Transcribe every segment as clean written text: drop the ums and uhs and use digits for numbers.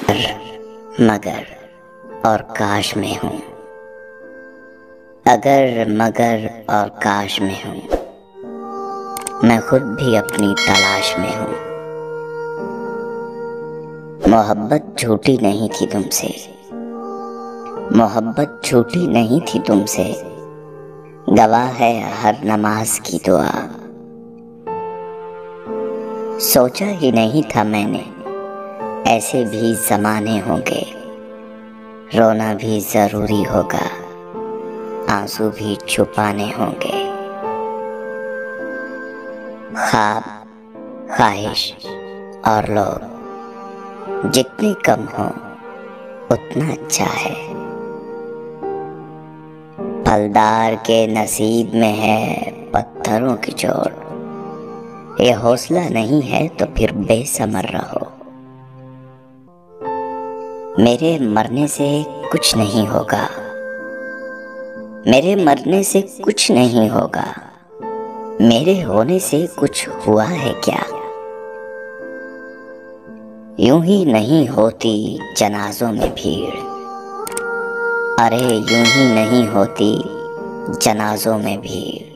मगर और काश में हूँ, अगर मगर और काश में हूँ, मैं खुद भी अपनी तलाश में हूँ। मोहब्बत झूठी नहीं थी तुमसे, मोहब्बत झूठी नहीं थी तुमसे, गवाह है हर नमाज की दुआ। सोचा ही नहीं था मैंने ऐसे भी ज़माने होंगे, रोना भी ज़रूरी होगा, आंसू भी छुपाने होंगे। ख्वाब, ख्वाहिश और लोग जितने कम हो उतना अच्छा है। फलदार के नसीब में है पत्थरों की चोट, ये हौसला नहीं है तो फिर बेसमर रहो। मेरे मरने से कुछ नहीं होगा, मेरे मरने से कुछ नहीं होगा, मेरे होने से कुछ हुआ है क्या? यूं ही नहीं होती जनाजों में भीड़, अरे यूं ही नहीं होती जनाजों में भीड़।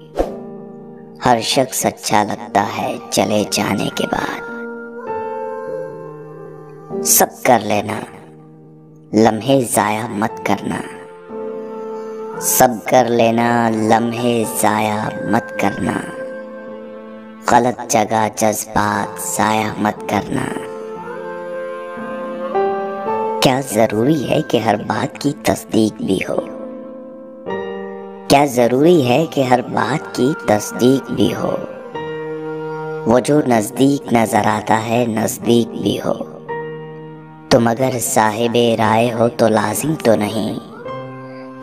हर शख्स अच्छा लगता है चले जाने के बाद। सब कर लेना, लम्हे जाया मत करना, सब कर लेना, लम्हे जाया मत करना, गलत जगह जज्बात जाया मत करना। क्या जरूरी है कि हर बात की तस्दीक भी हो? क्या जरूरी है कि हर बात की तस्दीक भी हो? वो जो नजदीक नजर आता है नजदीक भी हो। तुम अगर साहिबे राय हो तो लाजिम तो नहीं,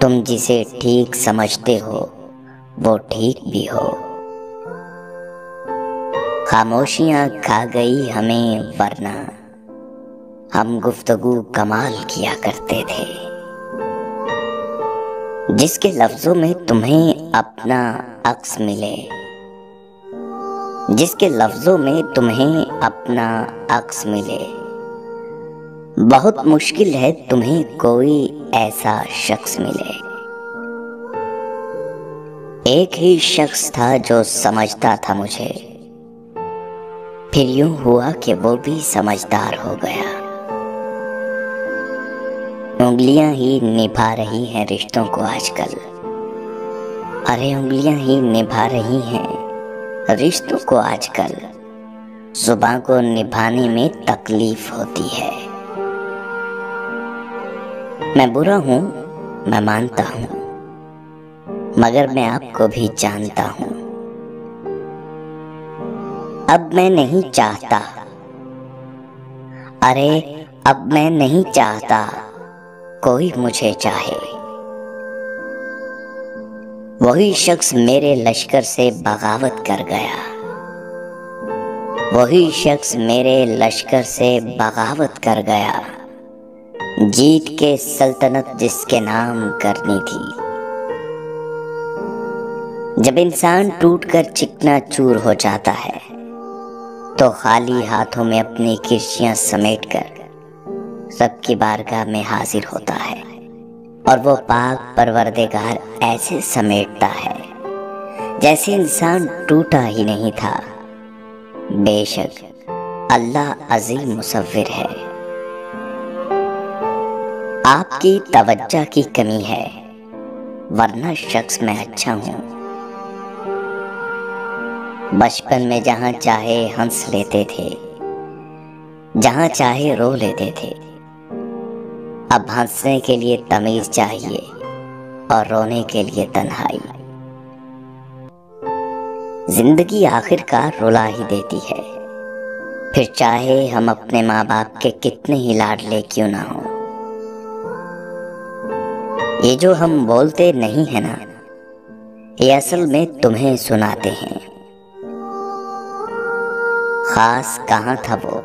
तुम जिसे ठीक समझते हो वो ठीक भी हो। खामोशियां खा गई हमें वरना हम गुफ्तगू कमाल किया करते थे। जिसके लफ्जों में तुम्हें अपना अक्स मिले, जिसके लफ्जों में तुम्हें अपना अक्स मिले, बहुत मुश्किल है तुम्हें कोई ऐसा शख्स मिले। एक ही शख्स था जो समझता था मुझे, फिर यूं हुआ कि वो भी समझदार हो गया। उंगलियां ही निभा रही हैं रिश्तों को आजकल, अरे उंगलियां ही निभा रही हैं रिश्तों को आजकल। जुबान को निभाने में तकलीफ होती है। मैं बुरा हूं, मैं मानता हूं, मगर मैं आपको भी जानता हूं। अब मैं नहीं चाहता, अरे अब मैं नहीं चाहता कोई मुझे चाहे। वही शख्स मेरे लश्कर से बगावत कर गया, वही शख्स मेरे लश्कर से बगावत कर गया। जीत के सल्तनत जिसके नाम करनी थी। जब इंसान टूटकर चिकना चूर हो जाता है तो खाली हाथों में अपनी किर्चियां समेटकर सबकी बारगाह में हाजिर होता है, और वो पाक परवरदिगार ऐसे समेटता है जैसे इंसान टूटा ही नहीं था। बेशक अल्लाह अजीम मुसव्विर है। आपकी तवज्जो की कमी है, वरना शख्स मैं अच्छा हूं। बचपन में जहां चाहे हंस लेते थे, जहां चाहे रो लेते थे। अब हंसने के लिए तमीज चाहिए और रोने के लिए तन्हाई। जिंदगी आखिरकार रुला ही देती है, फिर चाहे हम अपने माँ बाप के कितने ही लाडले क्यों ना हो। ये जो हम बोलते नहीं है ना, ये असल में तुम्हें सुनाते हैं। खास कहाँ था वो,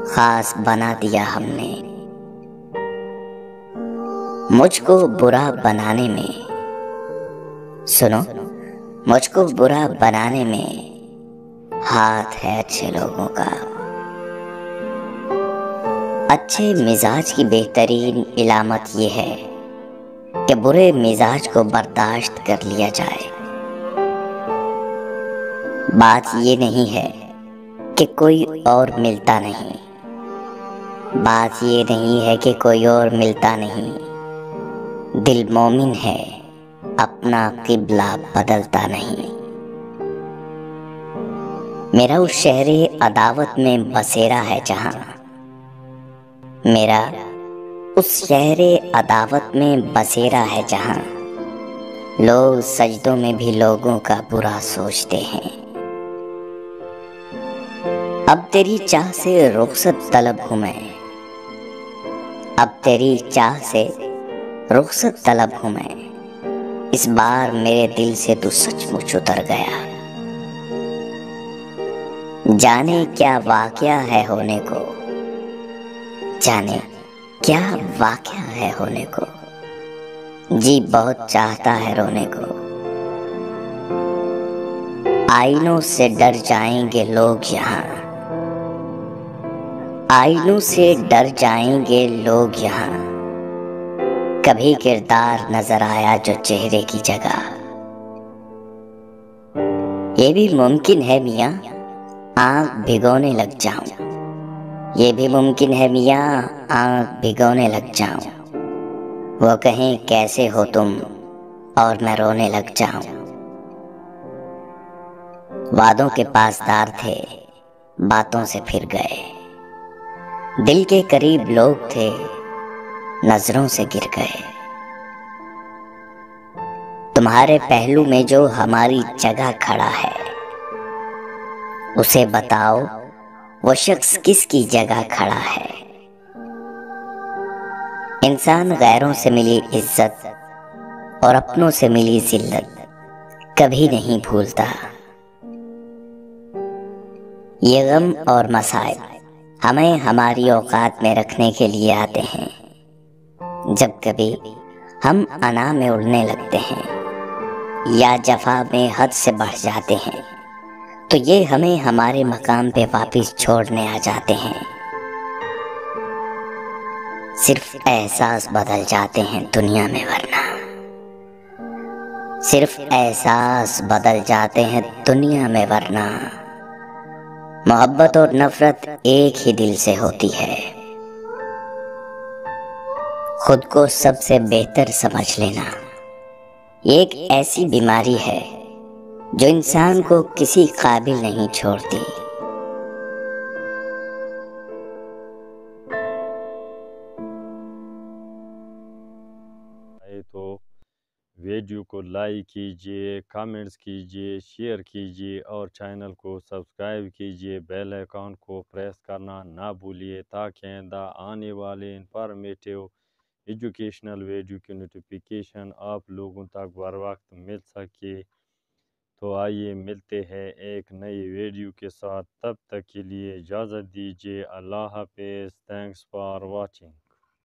खास बना दिया हमने। मुझको बुरा बनाने में, सुनो, मुझको बुरा बनाने में हाथ है अच्छे लोगों का। अच्छे मिजाज की बेहतरीन इलामत ये है कि बुरे मिजाज को बर्दाश्त कर लिया जाए। बात ये नहीं है कि कोई और मिलता नहीं, बात ये नहीं है कि कोई और मिलता नहीं। दिल मोमिन है, अपना किबला बदलता नहीं। मेरा उस शहरे अदावत में बसेरा है जहां, मेरा उस शहरे अदावत में बसेरा है जहां लोग सजदों में भी लोगों का बुरा सोचते हैं। अब तेरी चाह से रुखसत तलब हूं मैं, अब तेरी चाह से रुखसत तलब हूं मैं। इस बार मेरे दिल से तू सचमुच उतर गया। जाने क्या वाकया है होने को, जाने क्या वाकया है होने को। जी बहुत चाहता है रोने को। आईनों से डर जाएंगे लोग यहाँ, आईनों से डर जाएंगे लोग यहाँ। कभी किरदार नजर आया जो चेहरे की जगह। ये भी मुमकिन है मियाँ आंख भिगोने लग जाऊं, ये भी मुमकिन है मियाँ आंख भिगोने लग जाऊं। वो कहें कैसे हो तुम और मैं रोने लग जाऊं। वादों के पासदार थे, बातों से फिर गए। दिल के करीब लोग थे, नजरों से गिर गए। तुम्हारे पहलू में जो हमारी जगह खड़ा है, उसे बताओ वो शख्स किसकी जगह खड़ा है। इंसान गैरों से मिली इज्जत और अपनों से मिली जिल्लत कभी नहीं भूलता। ये गम और मसाइब हमें हमारी औकात में रखने के लिए आते हैं। जब कभी हम अना में उड़ने लगते हैं या जफा में हद से बढ़ जाते हैं, तो ये हमें हमारे मकाम पे वापस छोड़ने आ जाते हैं। सिर्फ एहसास बदल जाते हैं दुनिया में, वरना सिर्फ एहसास बदल जाते हैं दुनिया में, वरना मोहब्बत और नफरत एक ही दिल से होती है। खुद को सबसे बेहतर समझ लेना एक ऐसी बीमारी है जो इंसान को किसी काबिल नहीं छोड़ती। तो वीडियो को लाइक कीजिए, कमेंट्स कीजिए, शेयर कीजिए और चैनल को सब्सक्राइब कीजिए। बेल आइकॉन को प्रेस करना ना भूलिए ताकि आने वाले इंफॉर्मेटिव एजुकेशनल वीडियो की नोटिफिकेशन आप लोगों तक बर वक्त मिल सके। तो आइए मिलते हैं एक नई वीडियो के साथ, तब तक के लिए इजाज़त दीजिए। अल्लाह हाफिज़। Thanks for watching.